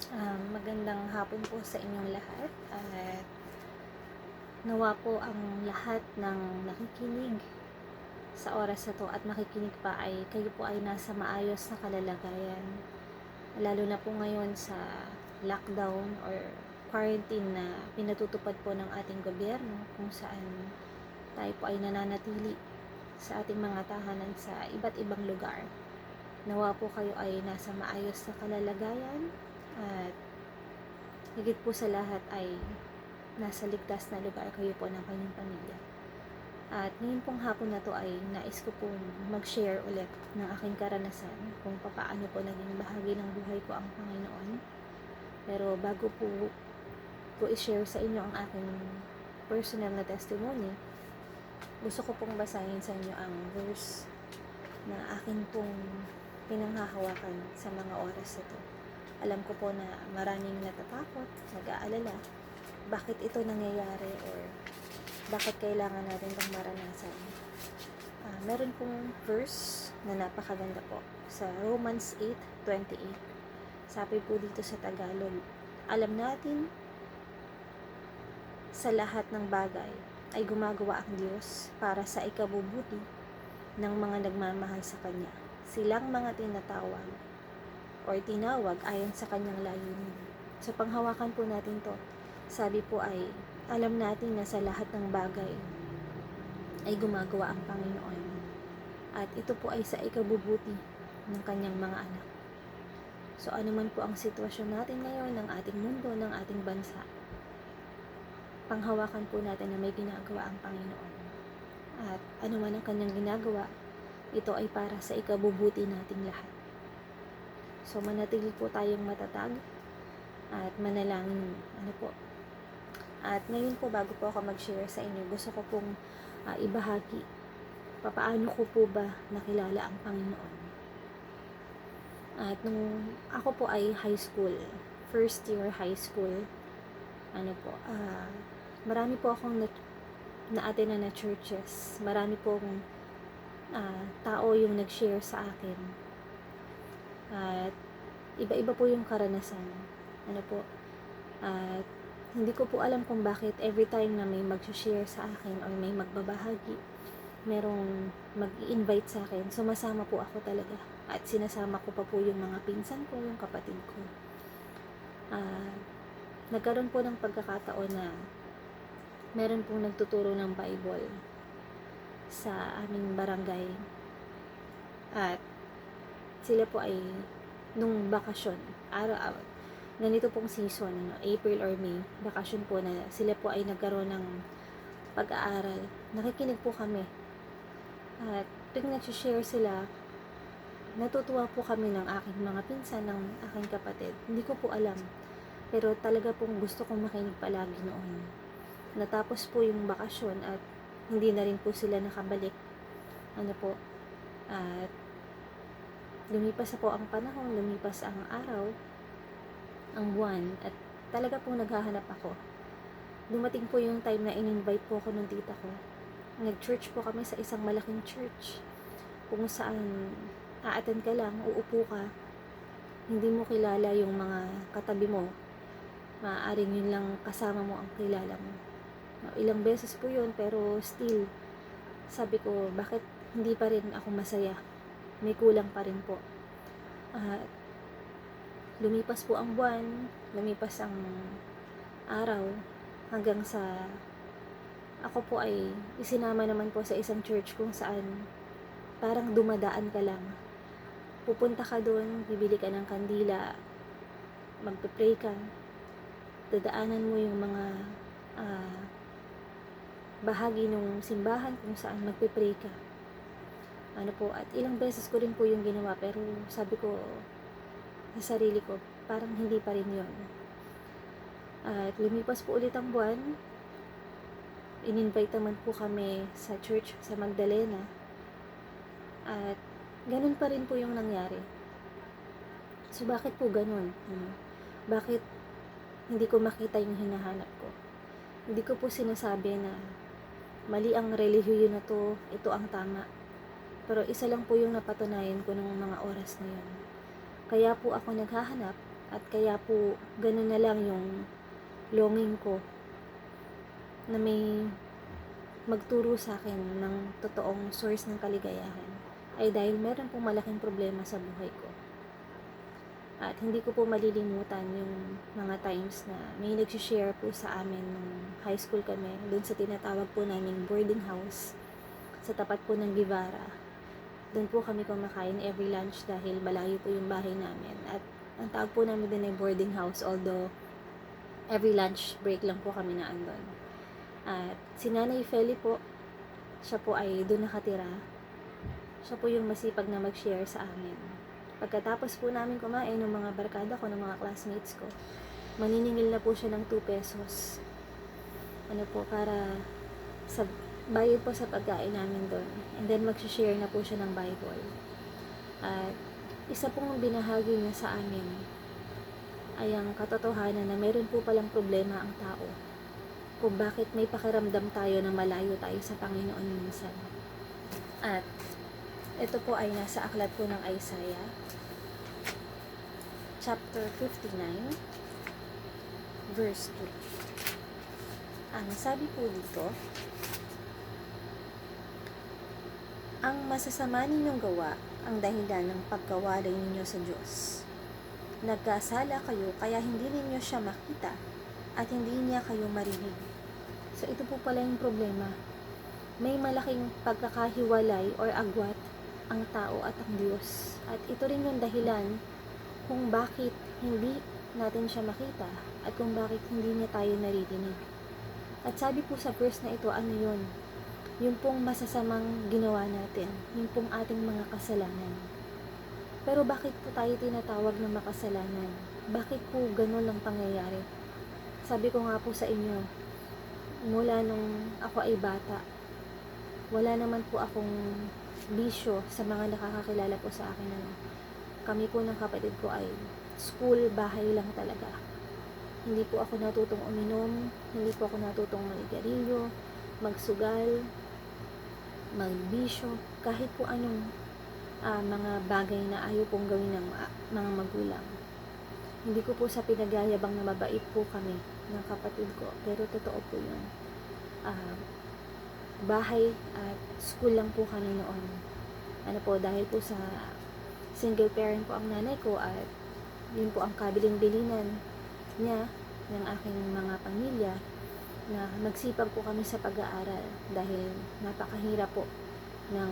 Magandang hapon po sa inyong lahat at nawa po ang lahat ng nakikinig sa oras na to at makikinig pa ay kayo po ay nasa maayos na kalalagayan, lalo na po ngayon sa lockdown or quarantine na pinatutupad po ng ating gobyerno, kung saan tayo po ay nananatili sa ating mga tahanan sa iba't ibang lugar. Nawa po kayo ay nasa maayos na kalalagayan at higit po sa lahat ay nasa ligtas na lugar kayo po ng kanyang pamilya. At ngayon pong hapon na to ay nais ko pong mag-share ulit ng aking karanasan kung paano po naging bahagi ng buhay ko ang Panginoon. Pero bago po ko i-share sa inyo ang aking personal na testimony, gusto ko pong basahin sa inyo ang verse na akin pong pinanghahawakan sa mga oras na to. Alam ko po na maraming natatakot, nag-aalala, bakit ito nangyayari or bakit kailangan natin itong maranasan. Meron pong verse na napakaganda po sa Romans 8:28. Sabi po dito sa Tagalog, alam natin sa lahat ng bagay ay gumagawa ang Diyos para sa ikabubuti ng mga nagmamahal sa Kanya. Silang mga tinatawag o tinawag ayon sa Kanyang layunin. So panghawakan po natin to. Sabi po ay, alam natin na sa lahat ng bagay ay gumagawa ang Panginoon. At ito po ay sa ikabubuti ng Kanyang mga anak. So ano man po ang sitwasyon natin ngayon ng ating mundo, ng ating bansa, panghawakan po natin na may ginagawa ang Panginoon. At ano man ang Kanyang ginagawa, ito ay para sa ikabubuti nating lahat. So manatili po tayong matatag at manalangin. At ngayon po, bago po ako mag-share sa inyo, gusto ko pong ibahagi papaano ko po ba nakilala ang Panginoon. At nung ako po ay high school, first year high school, marami po akong na-attend na churches. Marami pong tao yung nag-share sa akin. At iba-iba po yung karanasan. At hindi ko po alam kung bakit every time na may mag-share sa akin or may magbabahagi, merong mag-i-invite sa akin, sumasama po ako talaga. At sinasama ko pa po yung mga pinsan ko, yung kapatid ko. Nagkaroon po ng pagkakataon na meron pong nagtuturo ng Bible sa aming barangay. At sila po ay nung bakasyon, araw-araw, ganito pong season, April or May, bakasyon po na sila po ay nagkaroon ng pag-aaral. Nakikinig po kami. At tuwing nag-share sila, natutuwa po kami ng aking mga pinsan, ng aking kapatid. Hindi ko po alam. Pero talaga pong gusto kong makinig palagi noon. Natapos po yung bakasyon at hindi na rin po sila nakabalik. At lumipas na po ang panahon, lumipas ang araw, ang buwan, at talaga pong naghahanap ako. Dumating po yung time na in-invite po ako ng tita ko. Nag-church po kami sa isang malaking church kung saan a-attend ka lang, uupo ka, hindi mo kilala yung mga katabi mo, maaaring yun lang kasama mo ang kilala mo. Ilang beses po yun, pero still sabi ko, bakit hindi pa rin ako masaya, may kulang pa rin po. Lumipas po ang buwan, lumipas ang araw, hanggang sa ako po ay isinama naman po sa isang church kung saan parang dumadaan ka lang. Pupunta ka doon, bibili ka ng kandila, magpe-pray ka, dadaanan mo yung mga bahagi ng simbahan kung saan magpe-pray ka. At ilang beses ko rin po yung ginawa, pero sabi ko sa sarili ko, parang hindi pa rin yun. At lumipas po ulit ang buwan, in-invite naman po kami sa church sa Magdalena, at ganun pa rin po yung nangyari. So bakit po ganun? Bakit hindi ko makita yung hinahanap ko? Hindi ko po sinasabi na mali ang relihiyon na to, ito ang tama. Pero isa lang po yung napatunayan ko ng mga oras na yun. Kaya po ako naghahanap At kaya po, ganun na lang yung longing ko na may magturo sa akin ng totoong source ng kaligayahan ay dahil meron pong malaking problema sa buhay ko. At hindi ko po malilimutan yung mga times na may nag-share po sa amin nung high school kami, dun sa tinatawag po namin boarding house, sa tapat po ng Guevara. Doon po kami kumakain every lunch dahil malayo po yung bahay namin. At ang tawag po namin din ay boarding house, although every lunch break lang po kami na andon. At si Nanay Feli po, siya po ay doon nakatira. Siya po yung masipag na mag-share sa amin. Pagkatapos po namin kumain ng mga barkada ko, ng mga classmates ko, maniningil na po siya ng 2 pesos. Ano po, para sa bayad po sa pagkain namin doon. And then mag-share na po siya ng Bible. At isa pong binahagi niya sa amin ay ang katotohanan na meron po palang problema ang tao kung bakit may pakiramdam tayo na malayo tayo sa Panginoon minsan. At ito po ay nasa aklat po ng Isaiah chapter 59 verse 2. Ang sabi po dito, ang masasama ninyong gawa ang dahilan ng pagkawalay ninyo sa Diyos. Nagkasala kayo kaya hindi ninyo siya makita at hindi niya kayo marinig. So ito po pala yung problema. May malaking pagkakahiwalay or agwat ang tao at ang Diyos. At ito rin yung dahilan kung bakit hindi natin siya makita at kung bakit hindi niya tayo naririnig. At sabi po sa verse na ito, ano yun? Yung pong masasamang ginawa natin, yung pong ating mga kasalanan. Pero bakit po tayo tinatawag na makasalanan? Bakit po ganun ang pangyayari? Sabi ko nga po sa inyo, mula nung ako ay bata, wala naman po akong bisyo sa mga nakakakilala po sa akin. Kami po ng kapatid ko ay school, bahay lang talaga. Hindi po ako natutong uminom, hindi po ako natutong manigarilyo, magsugal, magbisyo, kahit po anong mga bagay na ayaw pong gawin ng mga magulang. Hindi ko po sa pinagayabang na mabait po kami ng kapatid ko, pero totoo po yun. Bahay at school lang po kami noon. Ano po, dahil po sa single parent po ang nanay ko at yun po ang kabilin-bilinan niya ng aking mga pamilya, na nagsipag po kami sa pag-aaral dahil napakahirap po ng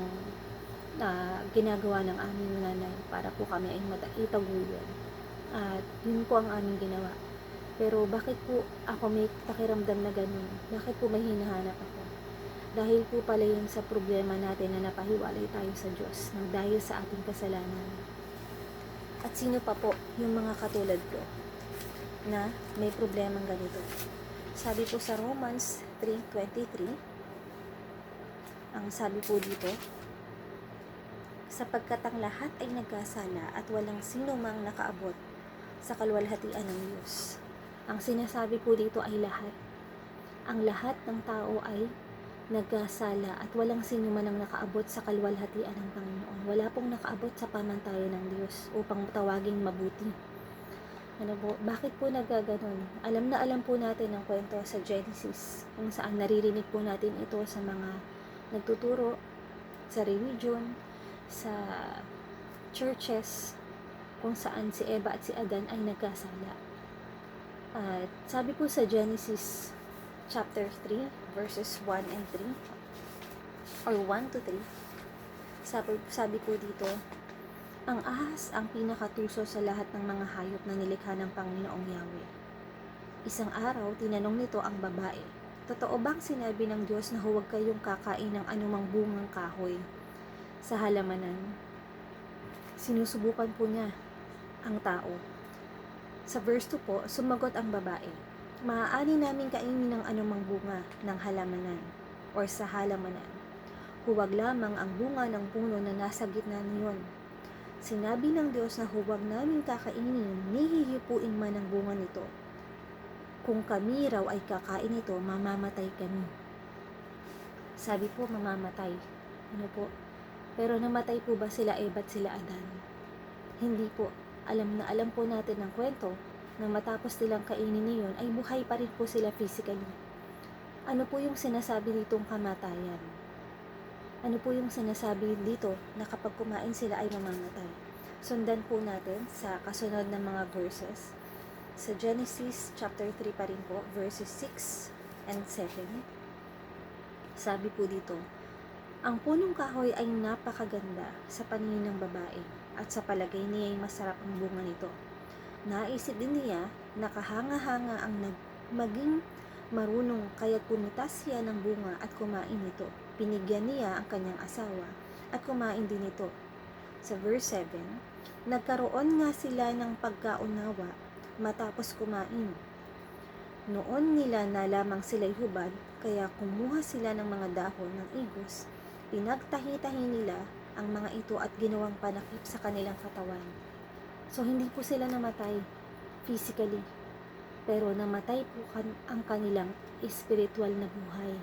ginagawa ng aming nanay para po kami ay itaguyod. At yun po ang aming ginawa. Pero bakit po ako may pakiramdam na ganun? Bakit po may hinahanap ako? Dahil po pala yun sa problema natin na napahiwalay tayo sa Diyos nang dahil sa ating kasalanan. At sino pa po yung mga katulad ko na may problemang ganito? Sabi po sa Romans 3:23, ang sabi po dito, sapagkat ang lahat ay nagkasala at walang sino mang nakaabot sa kaluwalhatian ng Diyos. Ang sinasabi po dito ay lahat. Ang lahat ng tao ay nagkasala at walang sino man ang nakaabot sa kaluwalhatian ng Panginoon. Wala pong nakaabot sa pamantayan ng Diyos upang tawaging mabuti. Ano po, bakit po nagaganon? Alam na alam po natin ang kwento sa Genesis, kung saan naririnig po natin ito sa mga nagtuturo sa religion, sa churches, kung saan si Eva at si Adan ay nagkasala. At sabi po sa Genesis chapter 3 verses 1 and 3 or 1 to 3, sabi po dito, ang ahas ang pinakatuso sa lahat ng mga hayop na nilikha ng Panginoong Yahweh. Isang araw, tinanong nito ang babae, totoo bang sinabi ng Diyos na huwag kayong kakain ng anumang bungang kahoy sa halamanan? Sinusubukan po niya ang tao. Sa verse 2 po, sumagot ang babae, maaari namin kainin ng anumang bunga ng halamanan or sa halamanan. Huwag lamang ang bunga ng puno na nasa gitna niyon. Sinabi ng Diyos na huwag namin kakainin, ni hihipuin man ang bunga nito. Kung kami raw ay kakain ito, mamamatay kami. Sabi po, mamamatay. Ano po? Pero namatay po ba sila Eva at sila Adan? Hindi po. alam po natin ang kwento na matapos nilang kainin niyon ay buhay pa rin po sila physically. Ano po yung sinasabi ditong kamatayan? Ano po yung sinasabi dito na kapag kumain sila ay mamamatay? Sundan po natin sa kasunod na mga verses. Sa Genesis chapter 3 pa rin po, verses 6 and 7. Sabi po dito, ang punong kahoy ay napakaganda sa paningin ng babae at sa palagay niya ay masarap ang bunga nito. Naisip din niya na kahanga-hanga ang maging marunong kaya pumutas siya ng bunga at kumain nito. Pinigyan niya ang kanyang asawa at kumain din ito. Sa verse 7, nagkaroon nga sila ng pagkaunawa matapos kumain. Noon nila na lamang sila'y hubad, kaya kumuha sila ng mga dahon ng igos, pinagtahi-tahi nila ang mga ito at ginawang panakip sa kanilang katawan. So, hindi po sila namatay physically, pero namatay po ang kanilang spiritual na buhay.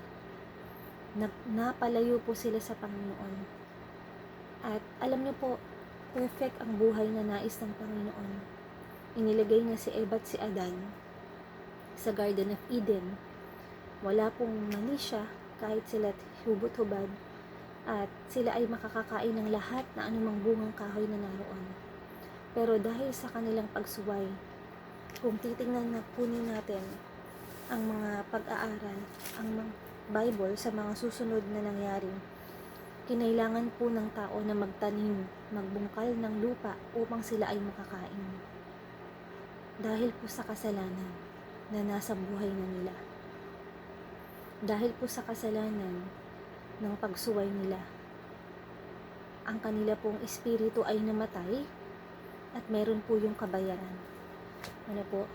Napalayo po sila sa Panginoon. At alam niyo po, perfect ang buhay na nais ng Panginoon. Inilagay niya si Eva at si Adan sa Garden of Eden. Wala pong mali siya kahit sila hubot-hubad at sila ay makakakain ng lahat na anumang bungang kahoy na naroon. Pero dahil sa kanilang pagsuway, kung titingnan na po natin ang mga pag-aaral, ang Bible sa mga susunod na nangyari, kinailangan po ng tao na magtanim, magbungkal ng lupa upang sila ay makakain. Dahil po sa kasalanan na nasa buhay na nila. Dahil po sa kasalanan ng pagsuway nila, ang kanila pong espiritu ay namatay at meron po yung kabayaran. Ano po?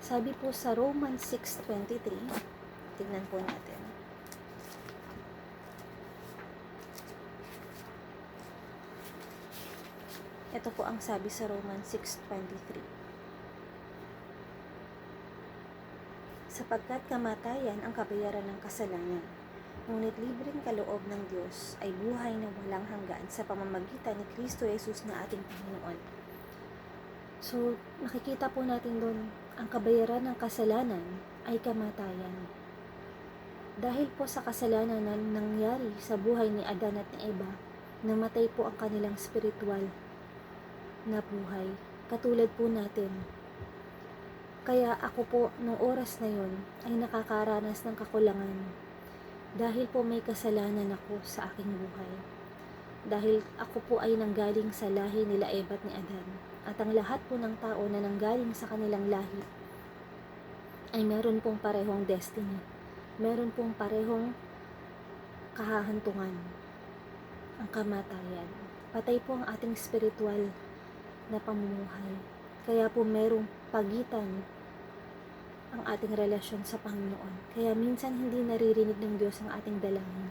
Sabi po sa Romans 6:23, tignan po natin. Ito po ang sabi sa Romans 6:23. Sapagkat kamatayan ang kabayaran ng kasalanan, ngunit libreng kaloob ng Diyos ay buhay na walang hanggan sa pamamagitan ni Kristo Jesus na ating Panginoon. So, nakikita po natin doon, ang kabayaran ng kasalanan ay kamatayan. Dahil po sa kasalanan na nangyari sa buhay ni Adan at ni Eva, namatay po ang kanilang spiritual na buhay. Katulad po natin. Kaya ako po, nung oras na yon ay nakakaranas ng kakulangan. Dahil po may kasalanan ako sa aking buhay. Dahil ako po ay nanggaling sa lahi nila Eva at ni Adan. At ang lahat po ng tao na nanggaling sa kanilang lahi ay meron pong parehong destiny. Meron pong parehong kahahantungan. Ang kamatayan. Patay po ang ating spiritual na pamumuhay. Kaya po merong pagitan ang ating relasyon sa Panginoon. Kaya minsan hindi naririnig ng Diyos ang ating dalangin.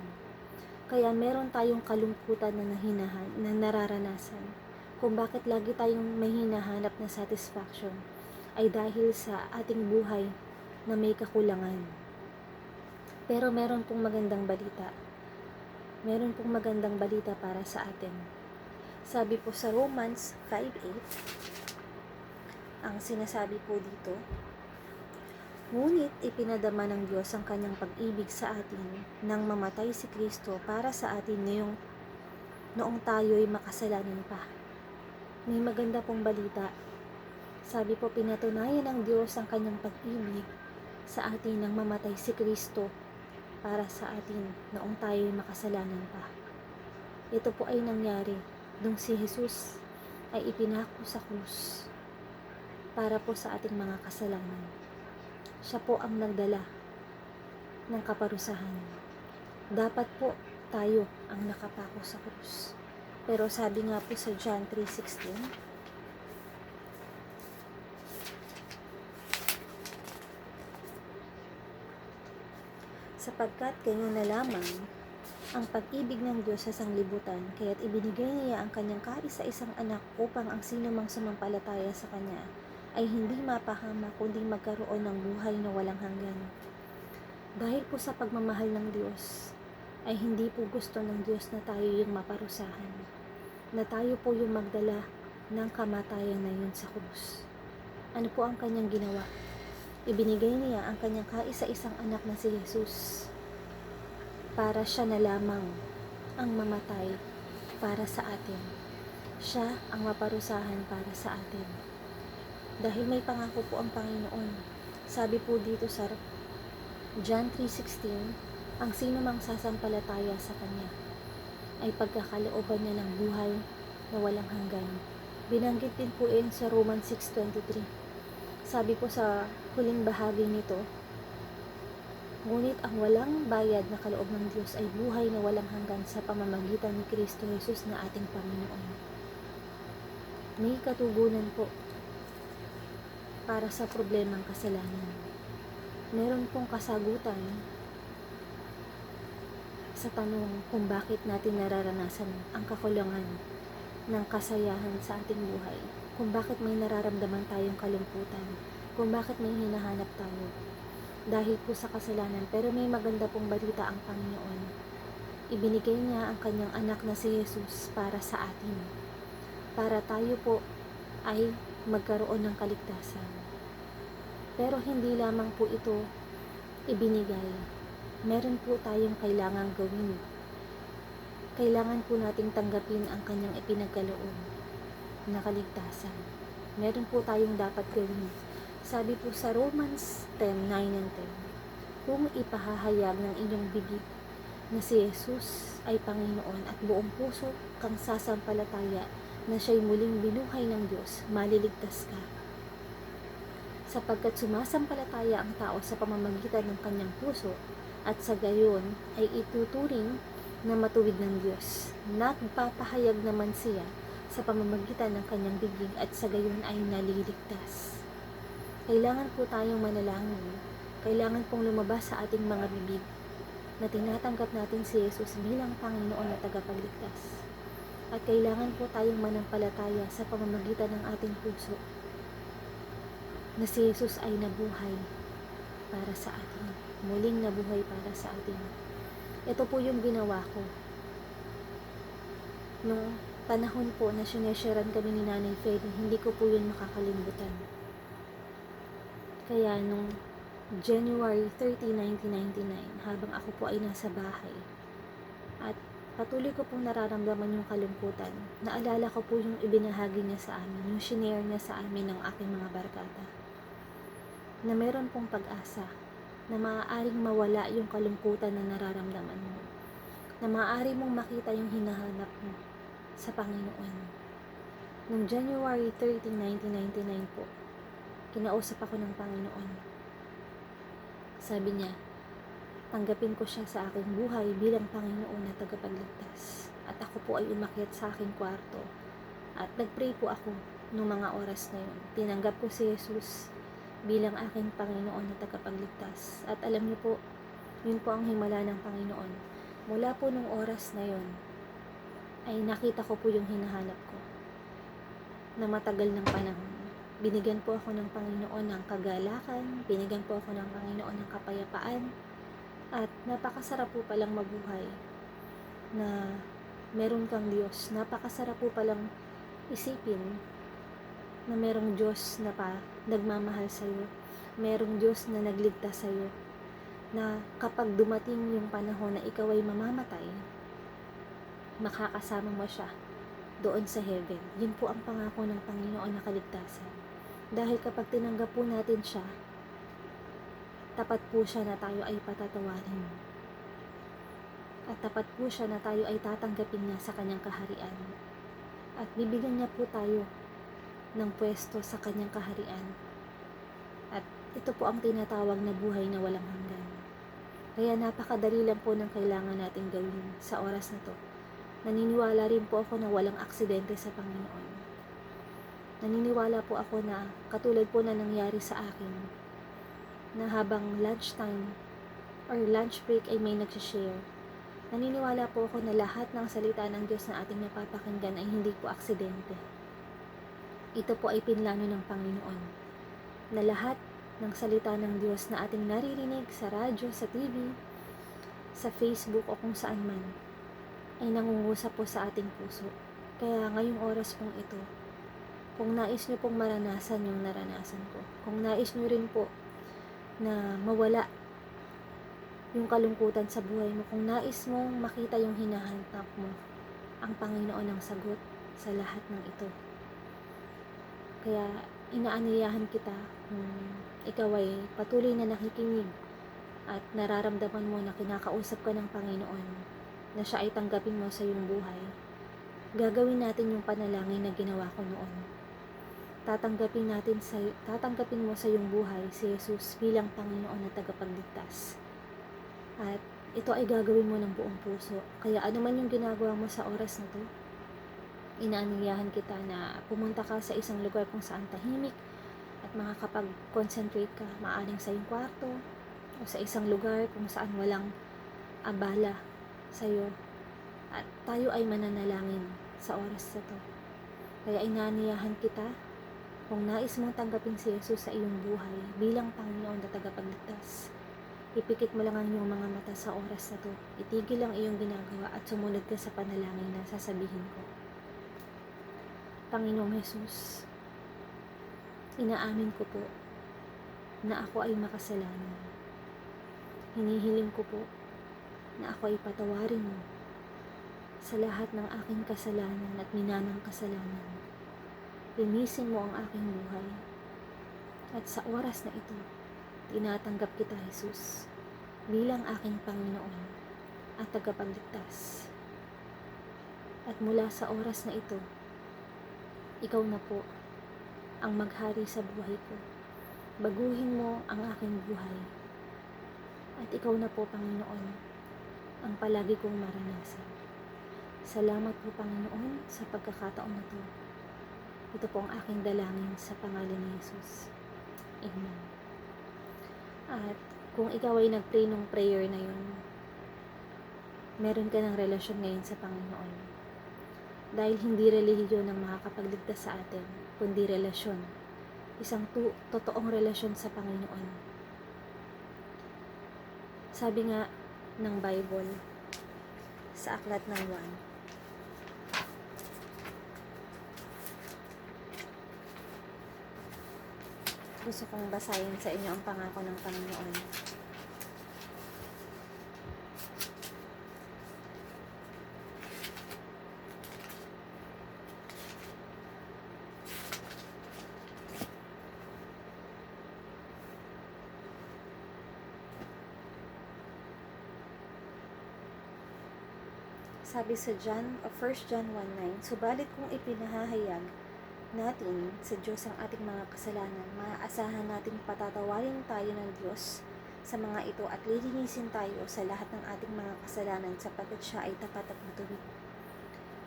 Kaya meron tayong kalungkutan na nararanasan. Kung bakit lagi tayong may hinahanap na satisfaction ay dahil sa ating buhay na may kakulangan. Pero meron pong magandang balita. Meron pong magandang balita para sa atin. Sabi po sa Romans 5:8, ang sinasabi po dito, ngunit ipinadama ng Diyos ang kanyang pag-ibig sa atin nang mamatay si Kristo para sa atin noong tayo'y makasalanan pa. May maganda pong balita. Sabi po, pinatunayan ng Diyos ang kanyang pag-ibig sa atin nang mamatay si Kristo para sa atin noong tayo'y makasalanan pa. Ito po ay nangyari nung si Jesus ay ipinako sa krus para po sa ating mga kasalanan. Siya po ang nagdala ng kaparusahan. Dapat po tayo ang nakapako sa krus. Pero sabi nga po sa John 3:16, sapagkat ganyan na lamang ang pag-ibig ng Diyos sa sanglibutan, kaya't ibinigay niya ang kanyang kaisa-isang anak upang ang sinumang sumampalataya sa kanya ay hindi mapahama kundi magkaroon ng buhay na walang hanggan. Dahil po sa pagmamahal ng Diyos, ay hindi po gusto ng Diyos na tayo yung maparusahan, na tayo po yung magdala ng kamatayan na yun sa krus. Ano po ang kanyang ginawa? Ibinigay niya ang kanyang kaisa-isang anak na si Jesus para siya na lamang ang mamatay para sa atin. Siya ang maparusahan para sa atin. Dahil may pangako po ang Panginoon. Sabi po dito sa John 3:16, ang sino mang sasampalataya sa Kanya ay pagkakalooban niya ng buhay na walang hanggan. Binanggit din po yun sa Romans 6:23. Sabi po sa huling bahagi nito, ngunit ang walang bayad na kaloob ng Diyos ay buhay na walang hanggan sa pamamagitan ni Kristo Jesus na ating Panginoon. May katugunan po para sa problemang kasalanan. Meron pong kasagutan sa tanong kung bakit natin nararanasan ang kakulangan ng kasayahan sa ating buhay, kung bakit may nararamdaman tayong kalungkutan, kung bakit may hinahanap tayo dahil po sa kasalanan. Pero may maganda pong balita ang Panginoon. Ibinigay niya ang kanyang anak na si Jesus para sa atin, para tayo po ay magkaroon ng kaligtasan. Pero hindi lamang po ito ibinigay. Meron po tayong kailangang gawin. Kailangan po nating tanggapin ang kanyang ipinagkaloob na kaligtasan. Meron po tayong dapat gawin. Sabi po sa Romans 10:9-10, kung ipahahayag ng inyong bibig na si Jesus ay Panginoon at buong puso kang sasampalataya na siya'y muling binuhay ng Diyos, maliligtas ka. Sapagkat sumasampalataya ang tao sa pamamagitan ng kanyang puso at sa gayon ay ituturing na matuwid ng Diyos. Nagpapahayag naman siya sa pamamagitan ng kanyang bibig at sa gayon ay naliligtas. Kailangan po tayong manalangin. Kailangan pong lumabas sa ating mga bibig na tinatanggap natin si Jesus bilang Panginoon at tagapagligtas. At kailangan po tayong manampalataya sa pamamagitan ng ating puso na si Jesus ay nabuhay para sa atin. Muling nabuhay para sa atin. Ito po yung ginawa ko. Nung panahon po na sinesharean kami ni Nanay Freddy, hindi ko po yun makakalimutan. Kaya nung January 30, 1999, habang ako po ay nasa bahay at patuloy ko pong nararamdaman yung kalungkutan, naalala ko po yung ibinahagi niya sa amin, yung shinare niya sa amin ng aking mga barkada, na meron pong pag-asa, na maaaring mawala yung kalungkutan na nararamdaman mo, na maaari mong makita yung hinahanap mo sa Panginoon. Noong January 30, 1999 po, kinausap ako ng Panginoon. Sabi niya, tanggapin ko siya sa aking buhay bilang Panginoon na tagapagligtas. At ako po ay umakyat sa aking kwarto at nagpray po ako noong mga oras na yun. Tinanggap ko si Jesus bilang aking Panginoon na tagapagligtas. At alam niyo po, yun po ang himala ng Panginoon. Mula po nung oras na yun, ay nakita ko po yung hinahanap ko na matagal ng panahon. Binigyan po ako ng Panginoon ng kagalakan, binigyan po ako ng Panginoon ng kapayapaan, at napakasarap po palang mabuhay na meron kang Diyos. Napakasarap po palang isipin na merong Diyos na nagmamahal sa'yo, merong Diyos na nagligtas sa'yo, na kapag dumating yung panahon na ikaw ay mamamatay, makakasama mo siya doon sa heaven. Yun po ang pangako ng Panginoon na kaligtasan. Dahil kapag tinanggap po natin siya, tapat po siya na tayo ay patatawarin. At tapat po siya na tayo ay tatanggapin niya sa kanyang kaharian. At bibigyan niya po tayo ng pwesto sa kanyang kaharian. At ito po ang tinatawag na buhay na walang hanggan. Kaya napakadali lang po ng kailangan natin gawin sa oras na to. Naniniwala rin po ako na walang aksidente sa Panginoon. Naniniwala po ako na katulad po na nangyari sa akin, na habang lunchtime or lunch break ay may nagsishare. Naniniwala po ako na lahat ng salita ng Diyos na ating napapakinggan ay hindi po aksidente. Ito po ay pinlano ng Panginoon, na lahat ng salita ng Diyos na ating naririnig sa radyo, sa TV, sa Facebook o kung saan man, ay nangungusap po sa ating puso. Kaya ngayong oras pong ito, Kung nais nyo pong maranasan yung naranasan ko, kung nais nyo rin po na mawala yung kalungkutan sa buhay mo, kung nais mong makita yung hinahanap mo, ang Panginoon ang sagot sa lahat ng ito. Kaya inaanyayahan kita kung ikaw ay patuloy na nakikinig at nararamdaman mo na kinakausap ka ng Panginoon, na siya ay tanggapin mo sa iyong buhay, gagawin natin yung panalangin na ginawa ko noon. Tatanggapin mo sa iyong buhay si Jesus bilang Panginoon at tagapagligtas. At ito ay gagawin mo ng buong puso. Kaya ano man yung ginagawa mo sa oras na to, inaanyayahan kita na pumunta ka sa isang lugar kung saan tahimik at makakapag-concentrate ka, maaaring sa iyong kwarto o sa isang lugar kung saan walang abala sa iyo. At tayo ay mananalangin sa oras na to. Kaya inaanyayahan kita, kung nais mong tanggapin si Jesus sa iyong buhay bilang Panginoon at tagapagligtas, ipikit mo lang ang iyong mga mata sa oras na to. Itigil ang iyong ginagawa at sumunod ka sa panalangin na sasabihin ko. Panginoong Jesus, inaamin ko po na ako ay makasalanan. Hinihiling ko po na ako ay patawarin mo sa lahat ng aking kasalanan at minanang kasalanan. Linisin mo ang aking buhay. At sa oras na ito, tinatanggap kita, Jesus, bilang aking Panginoon at tagapagligtas. At mula sa oras na ito, ikaw na po ang maghari sa buhay ko. Baguhin mo ang aking buhay. At ikaw na po, Panginoon, ang palagi kong maranasan. Salamat po, Panginoon, sa pagkakataon na ito. Ito po ang aking dalangin sa pangalan ni Jesus. Amen. At kung ikaw ay nag-pray ng prayer na yun, meron ka ng relasyon ngayon sa Panginoon. Dahil hindi relihiyon ang makakapagligtas sa atin, kundi relasyon. Isang totoong relasyon sa Panginoon. Sabi nga ng Bible, sa aklat ng Juan, gusto kong basahin sa inyo ang pangako ng Panginoon. Sabi sa 1 John 1:9, subalit kung ipinahahayag natin sa Diyos ang ating mga kasalanan, maaasahan nating patatawarin tayo ng Diyos sa mga ito at lilinisin tayo sa lahat ng ating mga kasalanan sapagkat siya ay tapat at matuwid.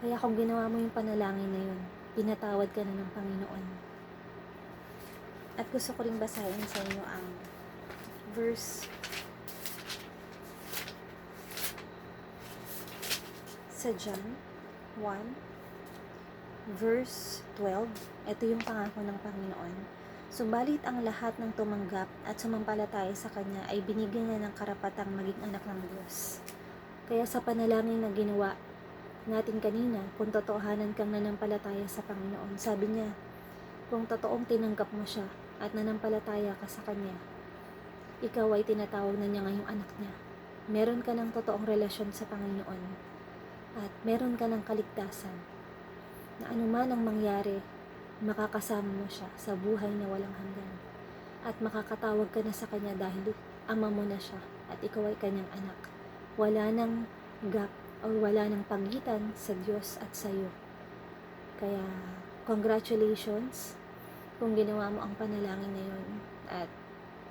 Kaya kung ginawa mo yung panalangin na yun, pinatawad ka na ng Panginoon. At gusto ko ring basahin sa inyo ang verse sa John 1 verse 12, ito yung pangako ng Panginoon. Subalit ang lahat ng tumanggap at sumampalataya sa Kanya ay binigyan niya ng karapatang maging anak ng Diyos. Kaya sa panalangin na ginawa natin kanina, kung totohanan kang nanampalataya sa Panginoon, sabi niya, kung totoong tinanggap mo siya at nanampalataya ka sa Kanya, ikaw ay tinatawag na niya ngayong anak niya. Meron ka ng totoong relasyon sa Panginoon at meron ka ng kaligtasan na anuman ang mangyari, makakasama mo siya sa buhay na walang hanggan. At makakatawag ka na sa Kanya dahil ama mo na siya at ikaw ay Kanyang anak. Wala nang gap o wala nang pagitan sa Diyos at sa iyo. Kaya, congratulations kung ginawa mo ang panalangin na yun. At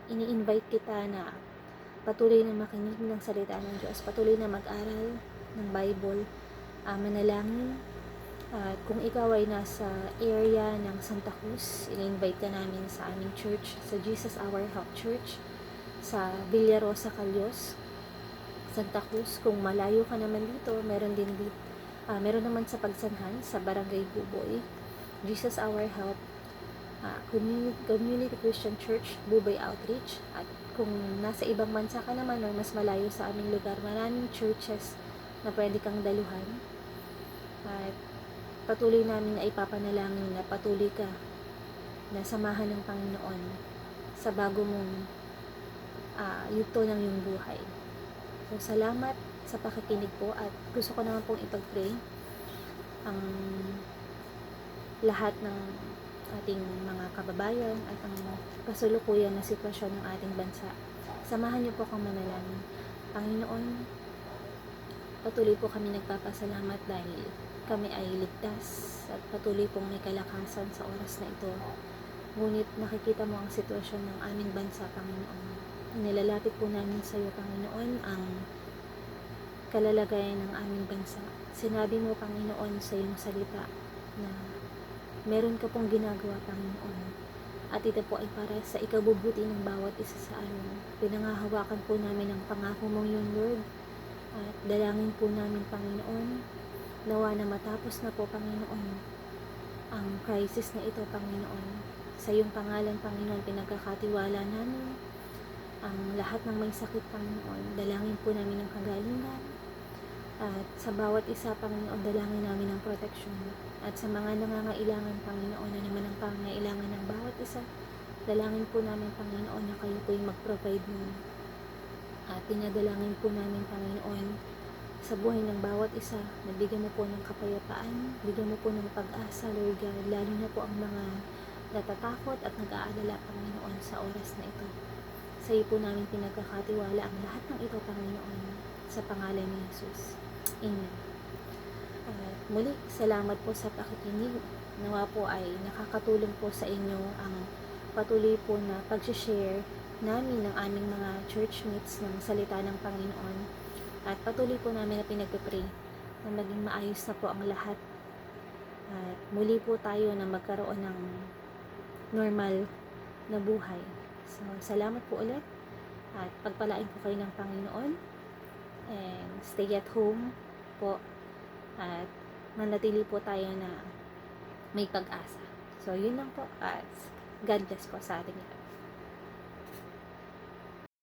ini-invite kita na patuloy na makinig ng salita ng Diyos, patuloy na mag-aral ng Bible, manalangin. At kung ikaw ay nasa area ng Santa Cruz, in-invite ka namin sa aming church, sa Jesus Our Help Church, sa Villarosa, Calios, Santa Cruz. Kung malayo ka naman dito, meron naman sa Pagsanhan, sa Barangay Buboy, Jesus Our Help, Community Christian Church, Buboy Outreach. At kung nasa ibang bansa ka naman o mas malayo sa aming lugar, maraming churches na pwede kang daluhan. At patuloy namin na ipapanalangin na patuloy ka na samahan ng Panginoon sa bago mong yugto ng iyong buhay. So, salamat sa pakikinig po, at gusto ko naman pong ipag-pray ang lahat ng ating mga kababayan at ang kasulukuyan na sitwasyon ng ating bansa. Samahan niyo po akong manalangin. Panginoon, patuloy po kami nagpapasalamat dahil kami ay ligtas at patuloy pong may kalakasan sa oras na ito. Ngunit nakikita mo ang sitwasyon ng aming bansa, Panginoon. Nilalapit po namin sa iyo, Panginoon, ang kalalagayan ng aming bansa. Sinabi mo, Panginoon, sa iyong salita na meron ka pong ginagawa, Panginoon. At ito po ay para sa ikabubuti ng bawat isa sa amin. Pinangahawakan po namin ang pangako mong yun, Lord. At dalangin po namin, Panginoon, nawa na matapos na po, Panginoon, ang crisis na ito, Panginoon. Sa iyong pangalan, Panginoon, pinagkakatiwala namin ang lahat ng may sakit, Panginoon. Dalangin po namin ang kagalingan. At sa bawat isa, Panginoon, dalangin namin ang proteksyon. At sa mga nangangailangan, Panginoon, na naman ang pangangailangan ng bawat isa, dalangin po namin, Panginoon, na kayo po'y mag-provide mo. At pinadalangin po namin, Panginoon, sa buhay ng bawat isa, nabigyan mo po ng kapayapaan, bigyan mo po ng pag-asa, Lord God, lalo na po ang mga natatakot at nag-aalala, Panginoon, sa oras na ito. Sa iyo po namin pinagkakatiwala ang lahat ng ito, Panginoon, sa pangalan ni Jesus. Amen. At muli, salamat po sa pakikinig. Nawa po ay nakakatulong po sa inyo ang patuloy po na pag-share namin ng aming mga churchmates ng salita ng Panginoon. At patuloy po namin na pinagpipray na maging maayos na po ang lahat. At muli po tayo na magkaroon ng normal na buhay. So, salamat po ulit. At pagpalain po kayo ng Panginoon. And stay at home po. At manatili po tayo na may pag-asa. So, yun lang po. At God bless po sa ating lahat.